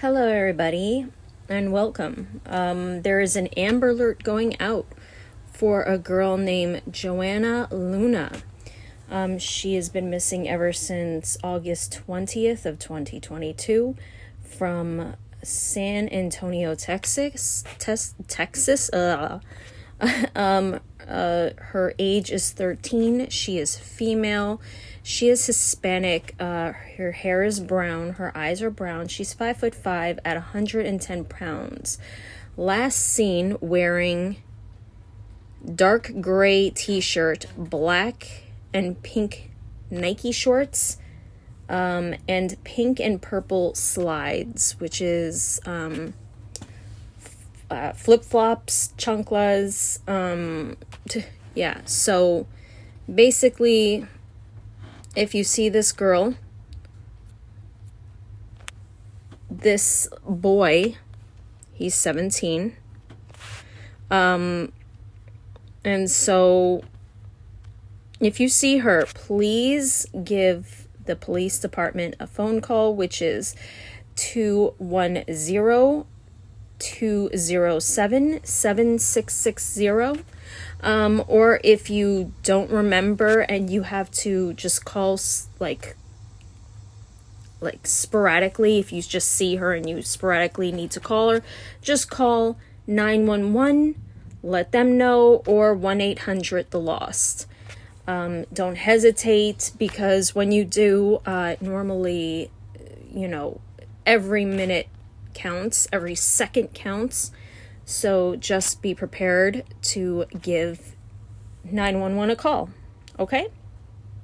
Hello, everybody, and welcome. There is an Amber Alert going out for a girl named Joanna Luna. She has been missing ever since August 20th of 2022 from San Antonio, Texas. Her age is 13. She is female. She is Hispanic. Her hair is brown. Her eyes are brown. She's 5'5" at 110 pounds. Last seen wearing dark gray t-shirt, black and pink Nike shorts, and pink and purple slides, which is flip-flops, chanclas. Yeah, so basically, if you see this girl, this boy, he's 17. And so if you see her, please give the police department a phone call, which is 210-207-7660. Or if you don't remember and you have to just call like sporadically, if you just see her and you sporadically need to call her, just call 911, let them know, or 1-800-THE-LOST. Don't hesitate, because when you do, normally, every minute counts, every second counts. So just be prepared to give 911 a call, okay?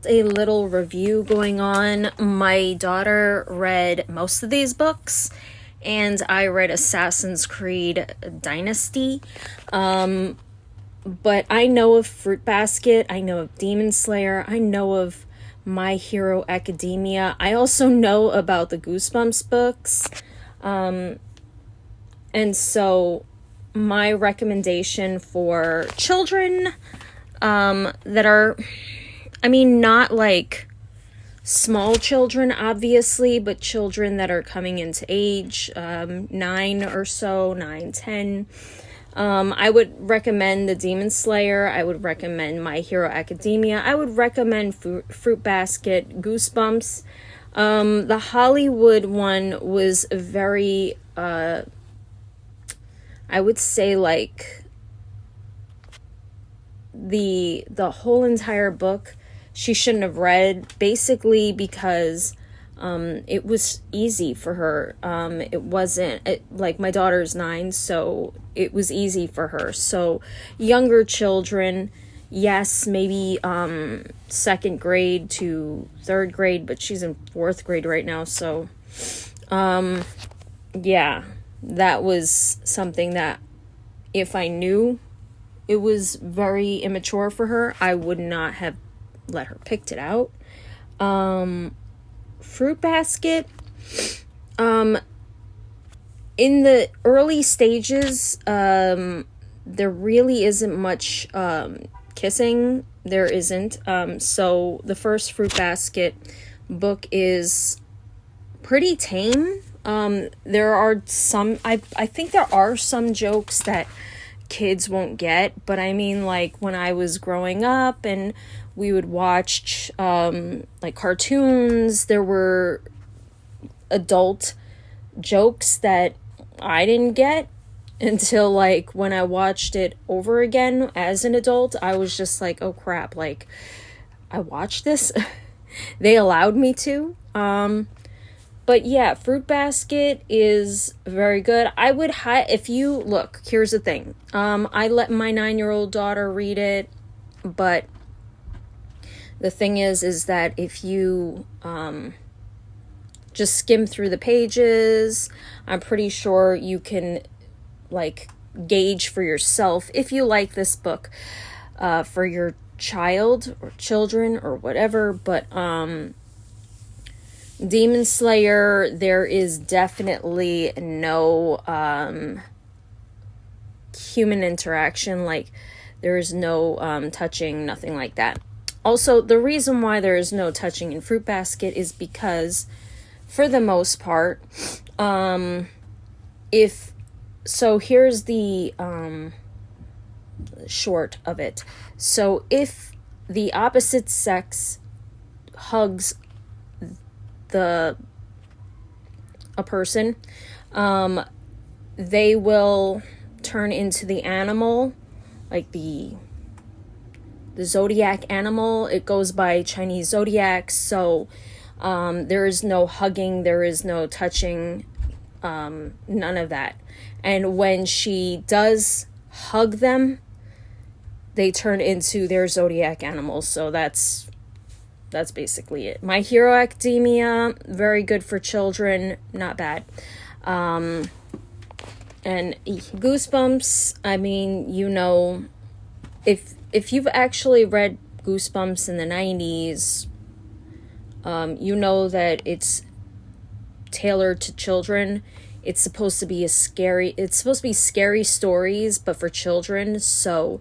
A little review going on. My daughter read most of these books, and I read Assassin's Creed Dynasty. But I know of Fruit Basket, I know of Demon Slayer, I know of My Hero Academia. I also know about the Goosebumps books. And so my recommendation for children that are, not like small children, obviously, but children that are coming into age, 9 or so, 9, 10. I would recommend the Demon Slayer. I would recommend My Hero Academia. I would recommend Fruit Basket, Goosebumps. The Hollywood one was very, I would say, like, the whole entire book she shouldn't have read, basically because it was easy for her. It wasn't, like, my daughter's 9, so it was easy for her. So younger children, yes, maybe 2nd grade to 3rd grade, but she's in 4th grade right now. So yeah, that was something that if I knew it was very immature for her, I would not have let her picked it out. Fruit Basket, in the early stages, there really isn't much kissing. There isn't. So the first Fruit Basket book is pretty tame. There are some, I think there are some jokes that kids won't get, but like when I was growing up and we would watch like cartoons, there were adult jokes that I didn't get until like when I watched it over again as an adult. I was just like, oh crap, like I watched this. They allowed me to. But yeah, Fruit Basket is very good. I would if you look, here's the thing. I let my 9-year-old daughter read it, but the thing is that if you just skim through the pages, I'm pretty sure you can like gauge for yourself if you like this book for your child or children or whatever. But Demon Slayer, there is definitely no human interaction. Like, there is no touching, nothing like that. Also, the reason why there is no touching in Fruit Basket is because for the most part. If so, here's the short of it. So if the opposite sex hugs a person, they will turn into the animal, like the zodiac animal. It goes by Chinese zodiac, so there is no hugging, there is no touching, none of that. And when she does hug them, they turn into their zodiac animals. So that's basically it. My Hero Academia, very good for children, not bad. And Goosebumps, I mean, you know, if you've actually read Goosebumps in the 90s, you know that it's tailored to children. It's supposed to be scary stories, but for children. So,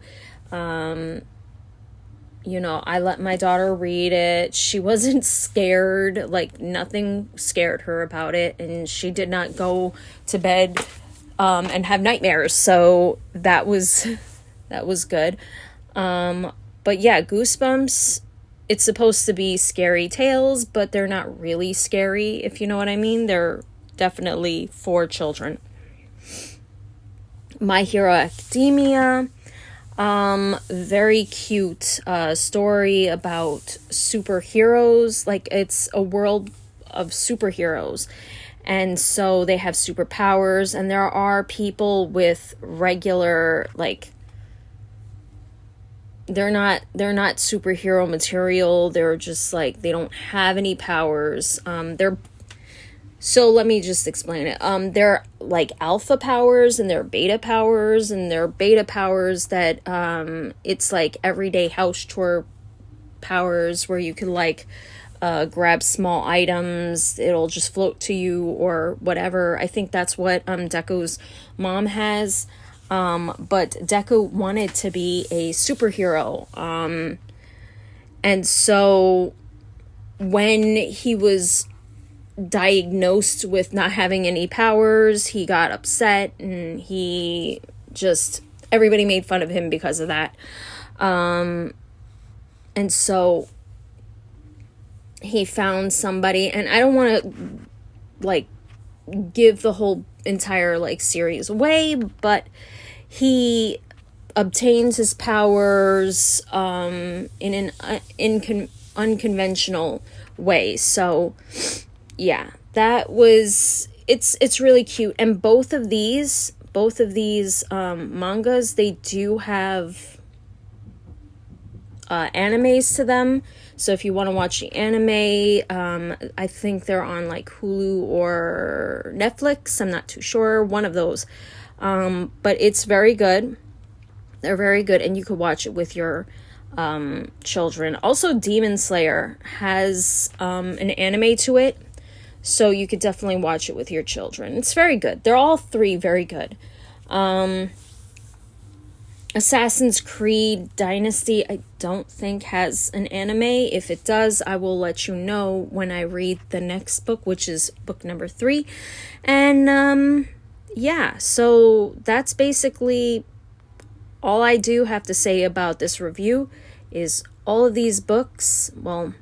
you know, I let my daughter read it. She wasn't scared, like nothing scared her about it. And she did not go to bed, and have nightmares. So that was good. But yeah, Goosebumps, it's supposed to be scary tales, but they're not really scary, if you know what I mean. They're definitely for children. My Hero Academia, very cute story about superheroes. Like, it's a world of superheroes, and so they have superpowers, and there are people with regular, like, they're not superhero material. They're just like, they don't have any powers. So let me just explain it. They're like alpha powers, and they're beta powers, and they're beta powers that it's like everyday house chore powers where you can like grab small items, it'll just float to you or whatever. I think that's what Deco's mom has. But Deco wanted to be a superhero. And so when he was diagnosed with not having any powers, he got upset, and everybody made fun of him because of that. And so he found somebody, and I don't want to like give the whole entire like series away, but he obtains his powers in an unconventional way. So yeah, it's really cute. And both of these mangas, they do have animes to them. So if you want to watch the anime, I think they're on like Hulu or Netflix. I'm not too sure. One of those. But it's very good. They're very good, and you could watch it with your children. Also, Demon Slayer has an anime to it, so you could definitely watch it with your children. It's very good. They're all three very good. Assassin's Creed Dynasty, I don't think has an anime. If it does, I will let you know when I read the next book, which is book number 3. And yeah, so that's basically all I do have to say about this review. Is all of these books, well,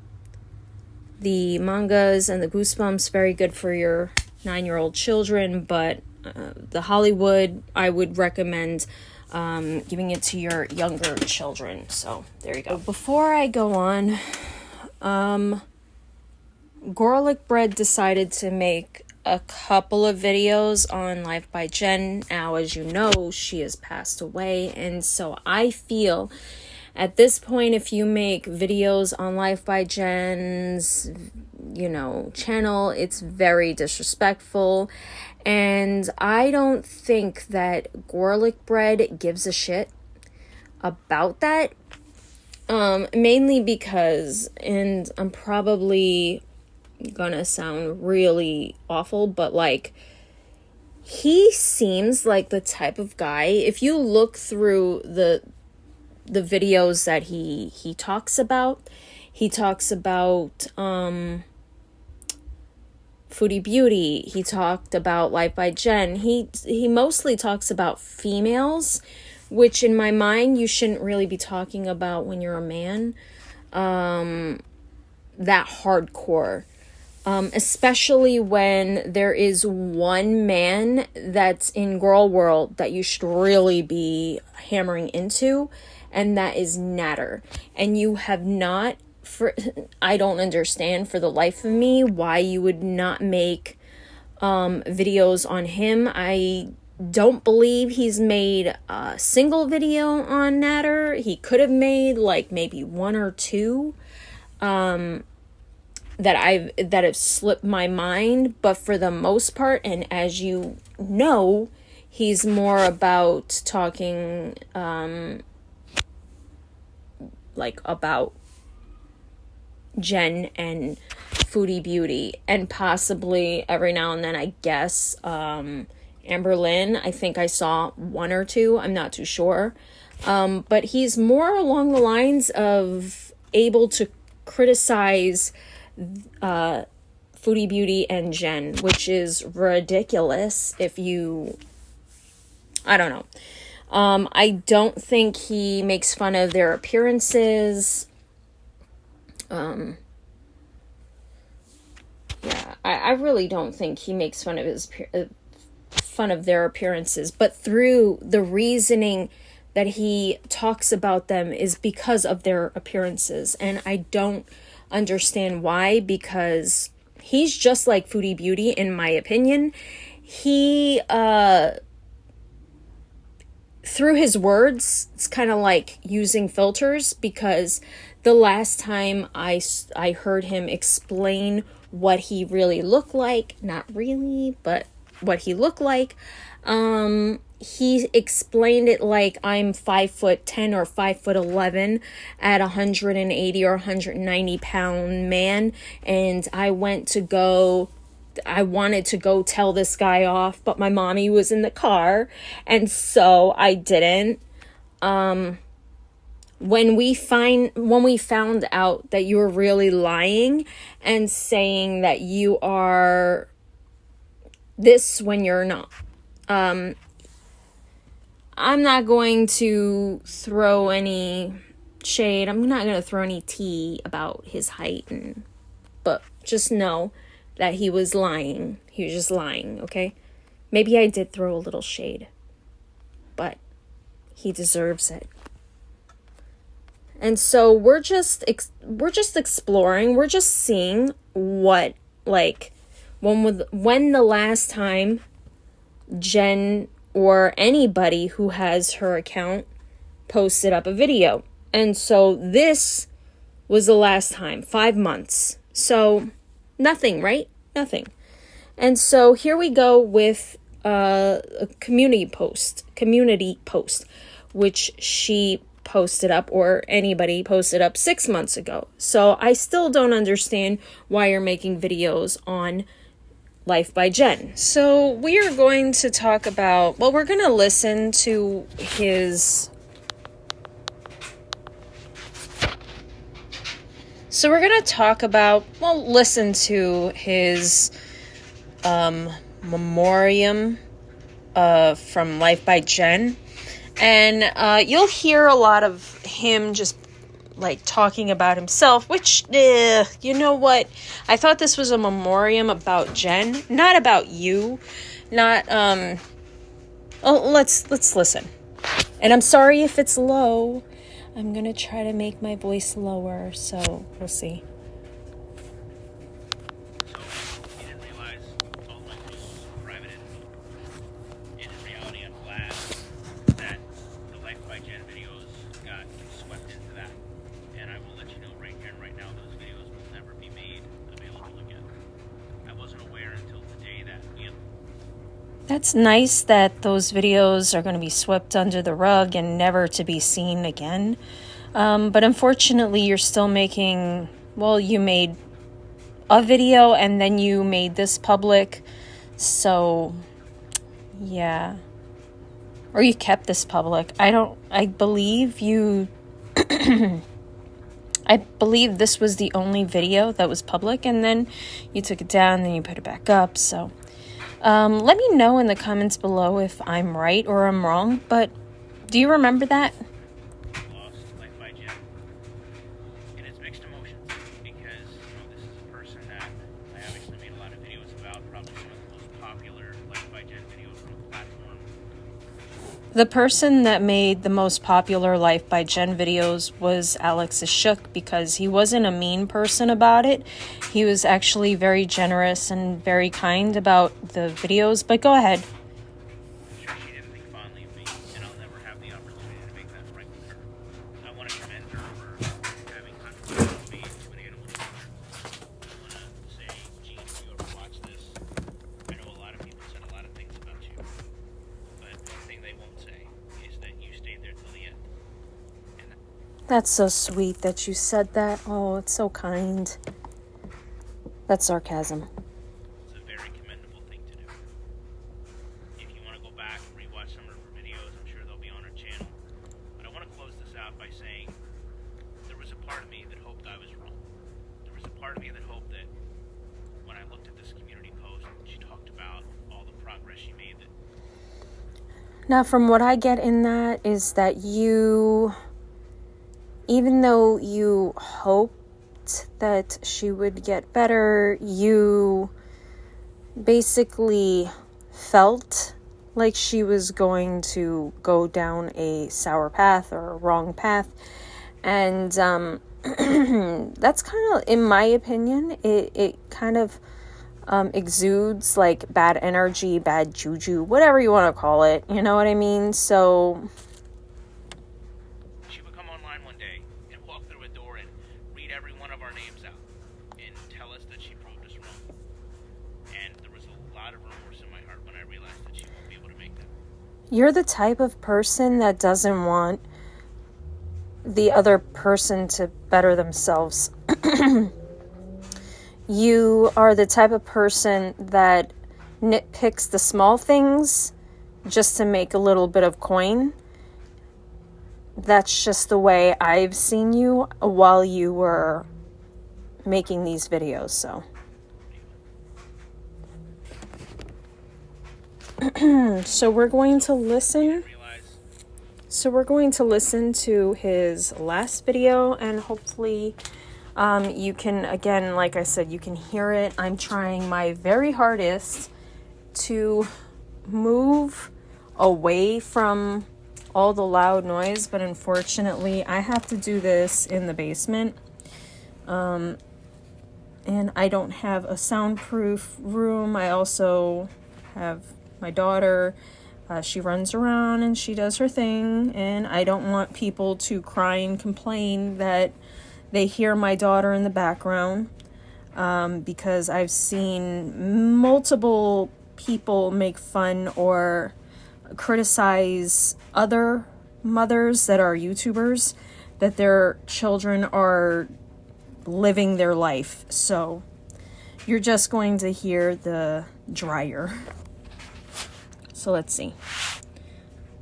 the mangas and the Goosebumps, very good for your 9-year-old children, but the Hollywood, I would recommend giving it to your younger children. So there you go. Before I go on, Gorlicbread decided to make a couple of videos on Life by Jen. Now, as you know, she has passed away, and so I feel at this point, if you make videos on Life by Jen's, channel, it's very disrespectful. And I don't think that Gorlicbread gives a shit about that. Mainly because, and I'm probably gonna sound really awful, but like, he seems like the type of guy, if you look through the videos that he talks about Foodie Beauty. He talked about Life by Jen. He mostly talks about females, which in my mind you shouldn't really be talking about when you're a man. That hardcore. Especially when there is one man that's in girl world that you should really be hammering into, and that is Natter. And you have not, I don't understand for the life of me why you would not make videos on him. I don't believe he's made a single video on Natter. He could have made like maybe one or two that have slipped my mind, but for the most part, and as you know, he's more about talking like about Jen and Foodie Beauty, and possibly every now and then, I guess, Amber Lynn. I think I saw one or two, I'm not too sure, but he's more along the lines of able to criticize Foodie Beauty and Jen, which is ridiculous if you, I don't know. I don't think he makes fun of their appearances. Yeah, I really don't think he makes fun of their appearances, but through the reasoning that he talks about them is because of their appearances, and I don't understand why, because he's just like Foodie Beauty in my opinion. He through his words, it's kind of like using filters, because the last time I heard him explain what he really looked like, not really, but what he looked like, he explained it like I'm 5'10" or 5'11" at 180 or 190 pound man, and I wanted to go tell this guy off, but my mommy was in the car, and so I didn't. When we found out that you were really lying and saying that you are this when you're not, I'm not going to throw any shade. I'm not going to throw any tea about his height, but just know that he was lying. He was just lying, okay? Maybe I did throw a little shade, but he deserves it. And so we're just exploring. We're just seeing what, like, when the last time Jen or anybody who has her account posted up a video. And so this was the last time, 5 months. So nothing, right? Nothing. And so here we go with a community post, which she posted up, or anybody posted up 6 months ago. So I still don't understand why you're making videos on Life by Jen. So we are going to talk about, well, we're going to listen to his, so we're going to talk about, well, listen to his memoriam from Life by Jen. And you'll hear a lot of him just like talking about himself, which, you know what? I thought this was a memoriam about Jen, not about you. Not, let's listen. And I'm sorry if it's low. I'm going to try to make my voice lower, so we'll see. That's nice that those videos are going to be swept under the rug and never to be seen again. But unfortunately, you're still making, well, you made a video and then you made this public. So, yeah. Or you kept this public. I believe you I believe this was the only video that was public, and then you took it down, and then you put it back up. So let me know in the comments below if I'm right or I'm wrong, but do you remember that? Lost Life by Jen. And it's mixed emotions because, this is a person that I obviously made a lot of videos about, probably some of the most popular Life by Jen videos on the platform. The person that made the most popular Life by Jen videos was Alex's Shook, because he wasn't a mean person about it. He was actually very generous and very kind about the videos, but go ahead. I'm sure she didn't think fondly of me, and I'll never have the opportunity to make that right with her. I want to commend her for having conversations with me and putting it a little further. I want to say, Gene, if you ever watch this, I know a lot of people said a lot of things about you, but one thing they won't say is that you stayed there till the end. And That's so sweet that you said that. Oh, it's so kind. That's sarcasm. it's a very commendable thing to do. If you want to go back and rewatch some of her videos, I'm sure they'll be on her channel. But I want to close this out by saying there was a part of me that hoped I was wrong. There was a part of me that hoped that when I looked at this community post, she talked about all the progress she made. That Now, from what I get in that is that you, even though you hoped that she would get better, you basically felt like she was going to go down a sour path or a wrong path. And that's kind of, in my opinion, it kind of exudes like bad energy, bad juju, whatever you want to call it. You know what I mean? So she would come online one day and walk through a door and read every one of our names out and tell us that she proved us wrong. And there was a lot of remorse in my heart when I realized that she won't be able to make that. you're the type of person that doesn't want the other person to better themselves. You are the type of person that nitpicks the small things just to make a little bit of coin. That's just the way I've seen you while you were making these videos, so. So we're going to listen. So we're going to listen to his last video, and hopefully you can, again, like I said, you can hear it. I'm trying my very hardest to move away from all the loud noise, but unfortunately I have to do this in the basement. And I don't have a soundproof room. I also have my daughter. She runs around and she does her thing, and I don't want people to cry and complain that they hear my daughter in the background, because I've seen multiple people make fun or criticize other mothers that are YouTubers, that their children are living their life. So you're just going to hear the dryer. So let's see.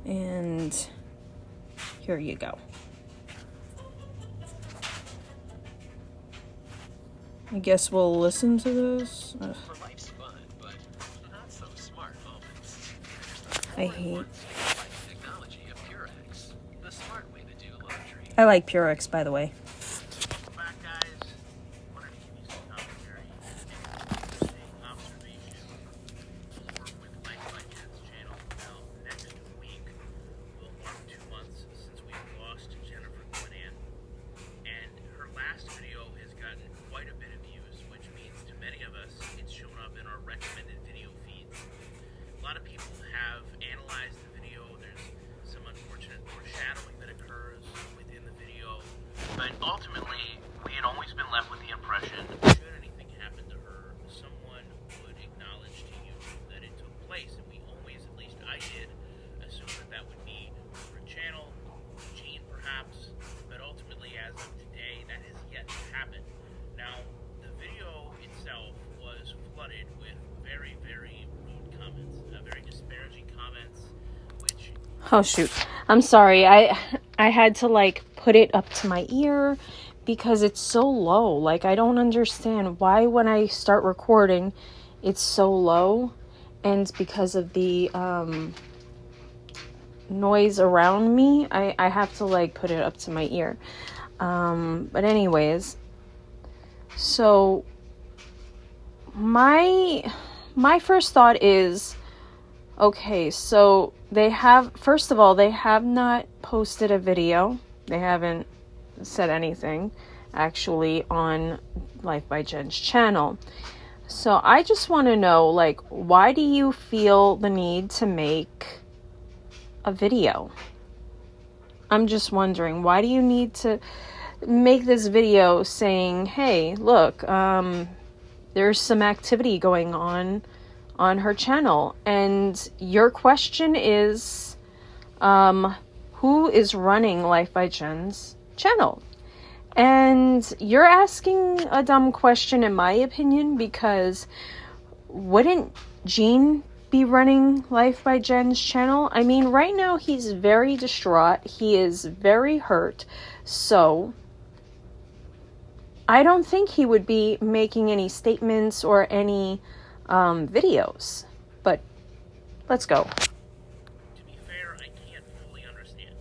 And here you go. I guess we'll listen to this. For life's fun, but not so smart moments. I hate. Technology of Purex, the smart way to do laundry. I like Purex, by the way. Back, guys. Wanted to give you some commentary and an observation over with Life by Jen's channel. Now, next week will mark 2 months since we lost Jennifer Quinnan, and her last video has gotten quite a bit of views, which means to many of us it's shown up in our recommended video feeds. A lot of people have analyzed the video. There's some unfortunate foreshadowing that occurs within the video, but ultimately we had always been left with the impression, should anything happen to her, someone would acknowledge to you that it took place, and we always, at least I did, assume that that would be her channel, Gene perhaps, but ultimately as of today that has yet to happen. Now, the video itself was flooded with very, very rude comments, very disparaging comments, which... Oh shoot. I'm sorry. I had to like put it up to my ear because it's so low. Like, I don't understand why when I start recording, it's so low. And because of the noise around me, I have to, like, put it up to my ear. But anyways, so my first thought is, okay, so first of all, they have not posted a video. They haven't said anything, actually, on Life by Jen's channel. So I just want to know, like, why do you feel the need to make a video? I'm just wondering, why do you need to make this video saying, hey, look, there's some activity going on her channel, and your question is, who is running Life by Jen's channel? And you're asking a dumb question, in my opinion, because wouldn't Gene be running Life by Jen's channel? I mean, right now he's very distraught. He is very hurt. So I don't think he would be making any statements or any videos. But let's go. To be fair, I can't fully understand.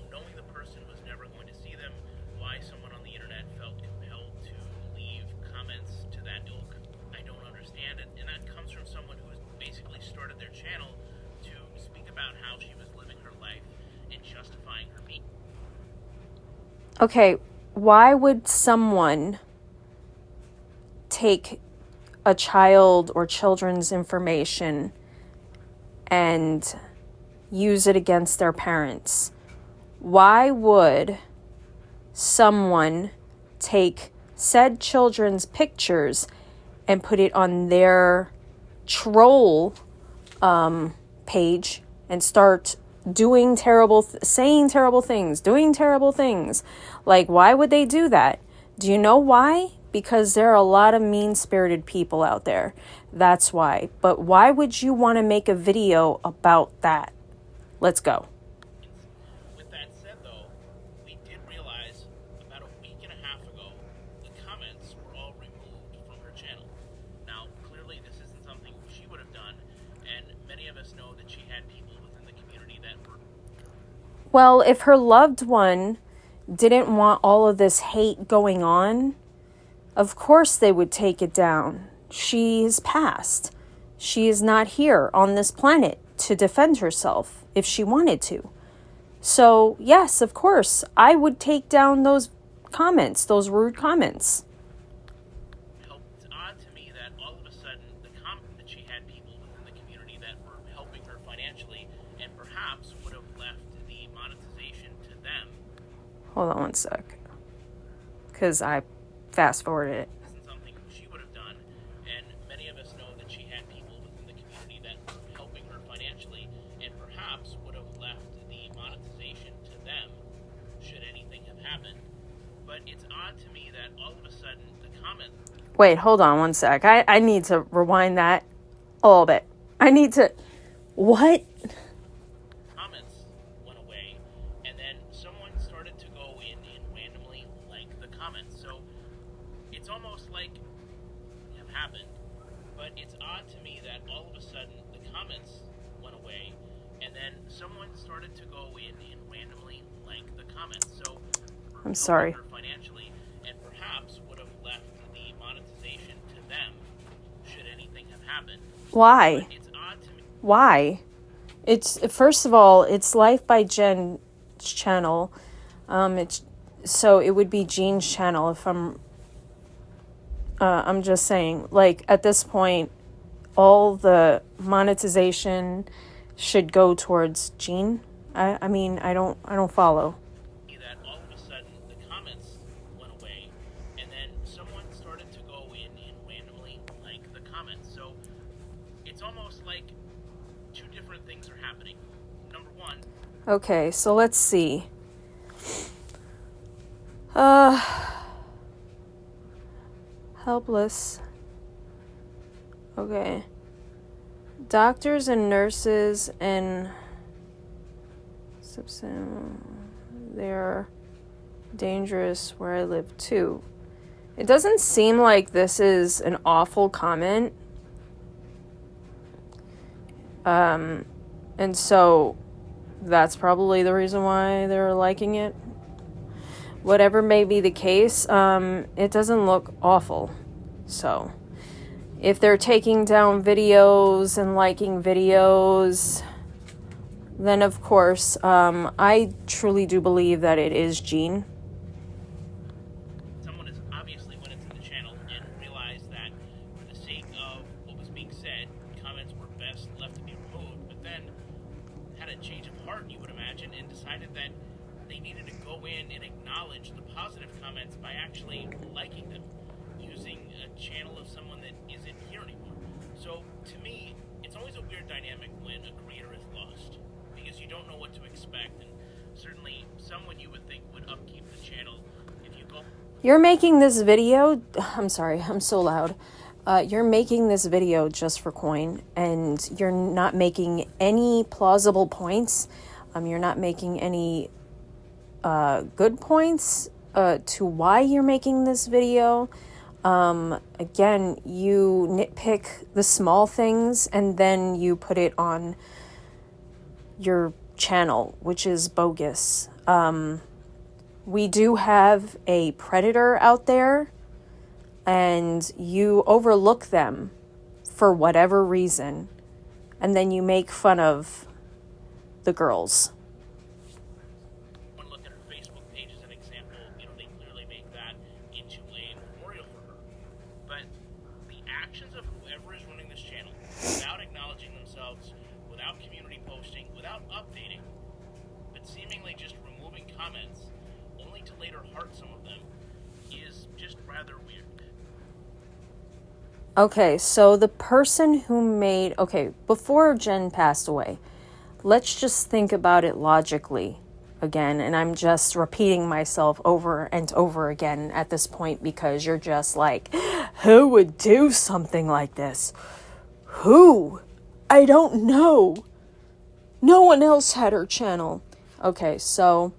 Knowing the person was never going to see them, why someone on the internet felt compelled to leave comments to that ilk, I don't understand it. And that comes from someone who has basically started their channel to speak about how she was living her life and justifying her being. Okay, why would someone take a child or children's information and use it against their parents? Why would someone take said children's pictures and put it on their troll page and start doing saying terrible things, doing terrible things? Like, why would they do that? Do you know why? Because there are a lot of mean-spirited people out there. That's why. But why would you want to make a video about that? Let's go. With that said, though, we did realize about a week and a half ago, the comments were all removed from her channel. Now, clearly this isn't something she would have done, and many of us know that she had people within the community that were... Well, if her loved one didn't want all of this hate going on, of course they would take it down. She's passed. She is not here on this planet to defend herself if she wanted to. So, yes, of course, I would take down those comments, those rude comments. It's odd to me that all of a sudden the comment that she had people within the community that were helping her financially and perhaps would have left the monetization to them. Hold on one sec. Because I fast forwarded it. Isn't something she would have done, and many of us know that she had people within the community that were helping her financially and perhaps would have left the monetization to them should anything have happened. But it's odd to me that all of a sudden the comment... Wait, hold on one sec. I need to rewind that a little bit. I need to... What? Comments went away, and then someone started to go in and randomly like the comments. So it's almost like have happened, but it's odd to me that all of a sudden the comments went away, and then someone started to go in and randomly like the comments. So I'm sorry. Her financially, and perhaps would have left the monetization to them should anything have happened. Why? But it's odd to me. Why? It's, first of all, it's Life by Jen's channel. So it would be Jean's channel if I'm just saying, like, at this point, all the monetization should go towards Jean. I mean, I don't follow. That all of a sudden the comments went away, and then someone started to go in and randomly like the comments. So it's almost like two different things are happening. Number one. Okay, so let's see. Helpless. Okay. Doctors and nurses and they're dangerous where I live too. It doesn't seem like this is an awful comment. And so that's probably the reason why they're liking it. Whatever may be the case, it doesn't look awful. So if they're taking down videos and liking videos, then of course, I truly do believe that it is Gene. Someone has obviously went into the channel and realized that for the sake of what was being said, comments were best left to be removed, but then had a change of heart, you would imagine, and decided that they needed to go in and acknowledge the positive comments by actually liking them, using a channel of someone that isn't here anymore. So, to me, it's always a weird dynamic when a creator is lost, because you don't know what to expect, and certainly someone you would think would upkeep the channel if you go... You're making this video... I'm sorry, I'm so loud. You're making this video just for coin, and you're not making any plausible points. You're not making any good points to why you're making this video. Again, you nitpick the small things and then you put it on your channel, which is bogus. We do have a predator out there, and you overlook them for whatever reason, and then you make fun of the girls. One look at her Facebook page as an example, they clearly make that into a memorial for her. But the actions of whoever is running this channel, without acknowledging themselves, without community posting, without updating, but seemingly just removing comments, only to later heart some of them, is just rather weird. Okay, so the person who made... Okay, before Jen passed away, let's just think about it logically again, and I'm just repeating myself over and over again at this point because you're just like, who would do something like this? Who? I don't know. No one else had her channel. Okay, so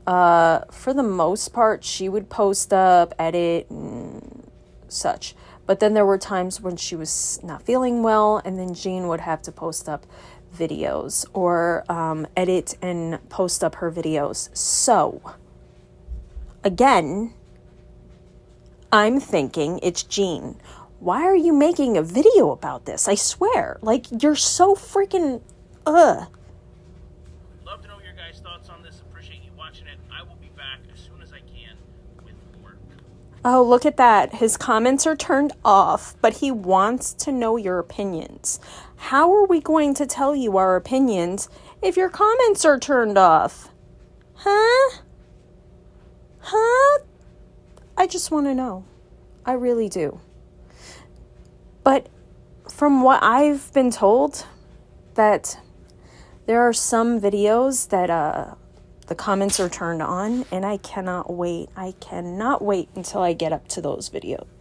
for the most part, she would post up, edit, and such. But then there were times when she was not feeling well, and then Jean would have to post up videos or edit and post up her videos. So, again, I'm thinking it's Jean. Why are you making a video about this? I swear. Like, you're so freaking... Love to know your guys' thoughts on this. Appreciate you watching it. I will be back as soon as I can with more. Oh, look at that. His comments are turned off, but he wants to know your opinions. How are we going to tell you our opinions if your comments are turned off? Huh? I just want to know. I really do. But from what I've been told, that there are some videos that the comments are turned on, and I cannot wait. I cannot wait until I get up to those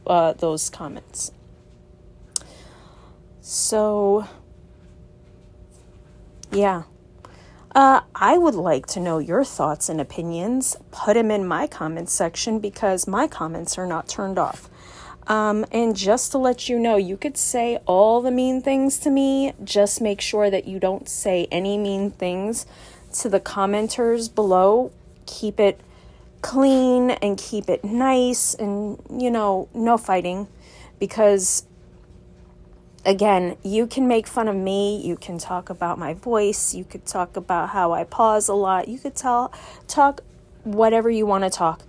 those comments. So, yeah. I would like to know your thoughts and opinions. Put them in my comments section because my comments are not turned off. And just to let you know, you could say all the mean things to me. Just make sure that you don't say any mean things to the commenters below. Keep it clean and keep it nice and, no fighting. Because, again, you can make fun of me. You can talk about my voice. You could talk about how I pause a lot. You could talk whatever you want to talk.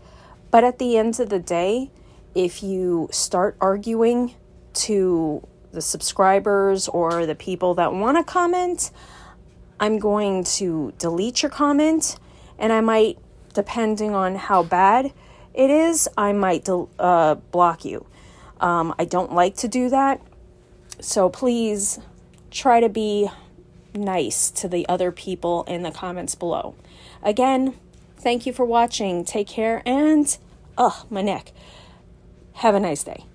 But at the end of the day, if you start arguing to the subscribers or the people that want to comment, I'm going to delete your comment, and I might, depending on how bad it is, I might block you. I don't like to do that, so please try to be nice to the other people in the comments below. Again, thank you for watching. Take care, and my neck. Have a nice day.